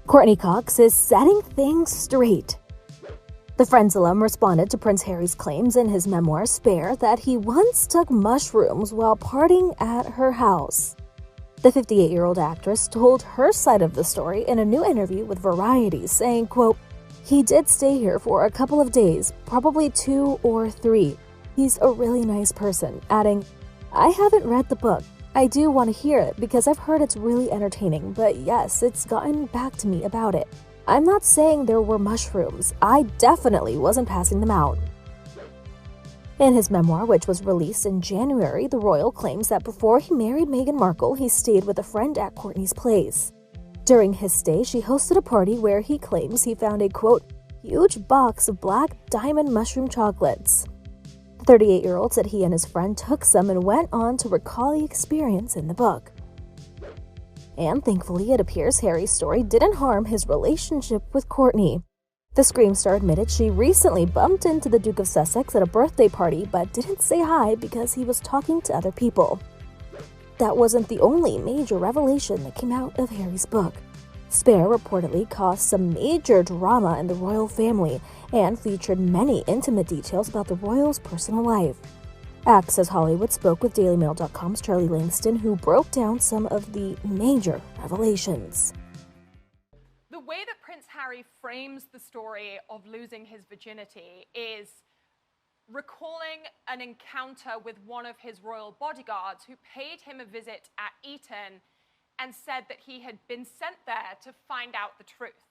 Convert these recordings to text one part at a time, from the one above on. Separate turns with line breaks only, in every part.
Courteney Cox is setting things straight. The Friends alum responded to Prince Harry's claims in his memoir, Spare, that he once took mushrooms while partying at her house. The 58-year-old actress told her side of the story in a new interview with Variety, saying, quote, "He did stay here for a couple of days, probably 2 or 3. He's a really nice person," adding, "I haven't read the book. I do want to hear it because I've heard it's really entertaining, but yes, it's gotten back to me about it. I'm not saying there were mushrooms. I definitely wasn't passing them out." In his memoir, which was released in January, the royal claims that before he married Meghan Markle, he stayed with a friend at Courtney's place. During his stay, she hosted a party where he claims he found a, quote, "huge box of black diamond mushroom chocolates." The 38-year-old said he and his friend took some and went on to recall the experience in the book. And thankfully, it appears Harry's story didn't harm his relationship with Courtney. The Scream star admitted she recently bumped into the Duke of Sussex at a birthday party but didn't say hi because he was talking to other people. That wasn't the only major revelation that came out of Harry's book. Spare reportedly caused some major drama in the royal family and featured many intimate details about the royals' personal life. Access Hollywood spoke with DailyMail.com's Charlie Langston, who broke down some of the major revelations.
The way that Prince Harry frames the story of losing his virginity is recalling an encounter with one of his royal bodyguards who paid him a visit at Eton and said that he had been sent there to find out the truth.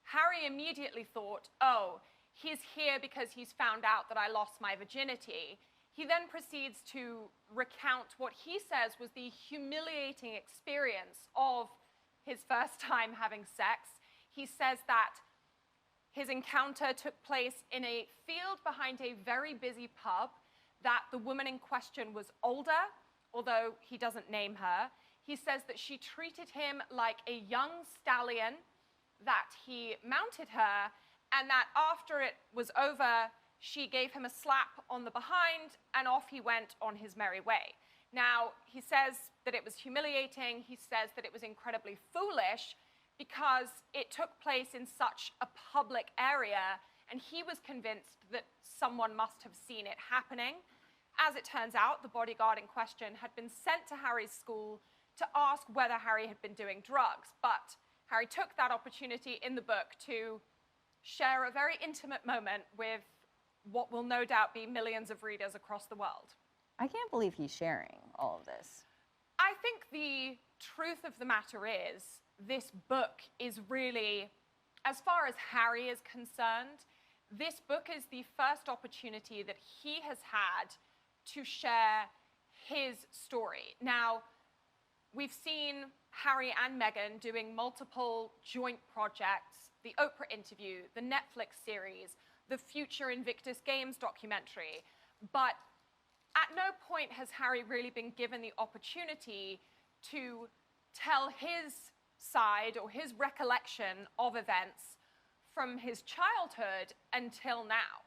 Harry immediately thought, oh, he's here because he's found out that I lost my virginity. He then proceeds to recount what he says was the humiliating experience of his first time having sex. He says that his encounter took place in a field behind a very busy pub, that the woman in question was older, although he doesn't name her. He says that she treated him like a young stallion, that he mounted her, and that after it was over, she gave him a slap on the behind, and off he went on his merry way. Now, he says that it was humiliating. He says that it was incredibly foolish because it took place in such a public area, and he was convinced that someone must have seen it happening. As it turns out, the bodyguard in question had been sent to Harry's school to ask whether Harry had been doing drugs, but Harry took that opportunity in the book to share a very intimate moment with what will no doubt be millions of readers across the world.
I can't believe he's sharing all of this.
I think the truth of the matter is, this book is really, as far as Harry is concerned, this book is the first opportunity that he has had to share his story. Now, we've seen Harry and Meghan doing multiple joint projects, the Oprah interview, the Netflix series, the future Invictus Games documentary, but at no point has Harry really been given the opportunity to tell his side or his recollection of events from his childhood until now.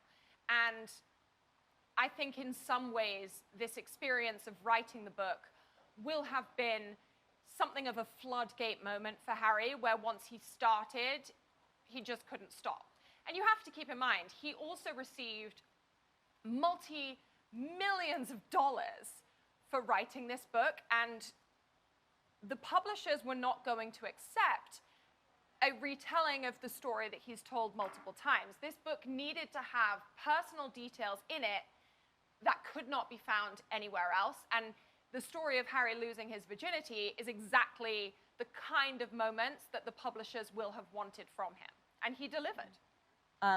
And I think in some ways this experience of writing the book will have been something of a floodgate moment for Harry, where once he started, he just couldn't stop. And you have to keep in mind, he also received multi-millions of dollars for writing this book, and the publishers were not going to accept a retelling of the story that he's told multiple times. This book needed to have personal details in it that could not be found anywhere else. And the story of Harry losing his virginity is exactly the kind of moments that the publishers will have wanted from him. And he delivered.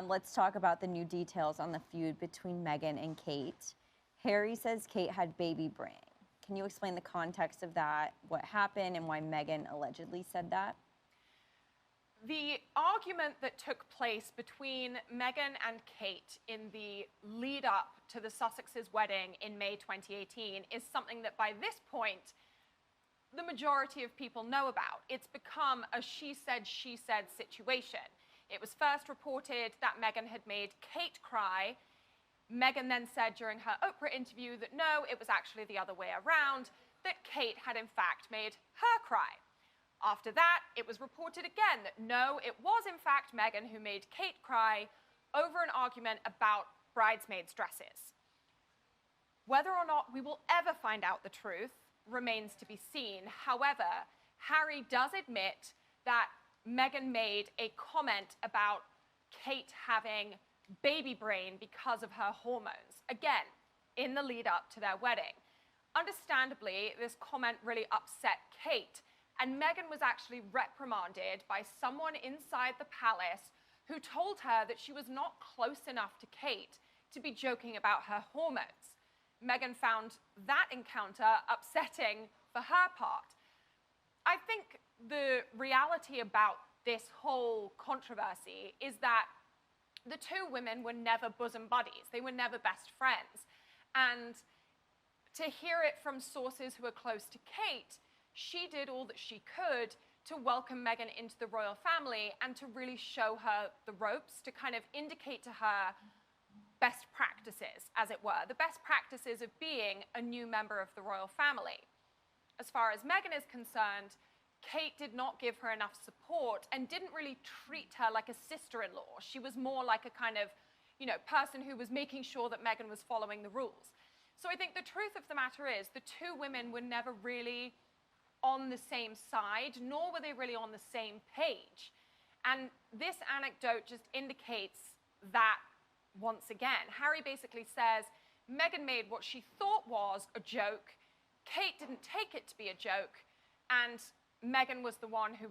Let's talk about the new details on the feud between Meghan and Kate. Harry says Kate had baby brain. Can you explain the context of that, what happened, and why Meghan allegedly said that?
The argument that took place between Meghan and Kate in the lead up to the Sussexes' wedding in May 2018 is something that by this point, the majority of people know about. It's become a she said situation. It was first reported that Meghan had made Kate cry. Meghan then said during her Oprah interview that no, it was actually the other way around, that Kate had in fact made her cry. After that, it was reported again that no, it was in fact Meghan who made Kate cry over an argument about bridesmaids' dresses. Whether or not we will ever find out the truth remains to be seen. However, Harry does admit that Meghan made a comment about Kate having baby brain because of her hormones, again, in the lead up to their wedding. Understandably, this comment really upset Kate, and Meghan was actually reprimanded by someone inside the palace who told her that she was not close enough to Kate to be joking about her hormones. Meghan found that encounter upsetting for her part. I think the reality about this whole controversy is that the two women were never bosom buddies. They were never best friends. And to hear it from sources who are close to Kate, she did all that she could to welcome Meghan into the royal family and to really show her the ropes, to kind of indicate to her best practices, as it were, the best practices of being a new member of the royal family. As far as Meghan is concerned, Kate did not give her enough support and didn't really treat her like a sister-in-law. She was more like a kind of, person who was making sure that Meghan was following the rules. So I think the truth of the matter is the two women were never really on the same side, nor were they really on the same page. And this anecdote just indicates that once again. Harry basically says Meghan made what she thought was a joke, Kate didn't take it to be a joke, and Meghan was the one who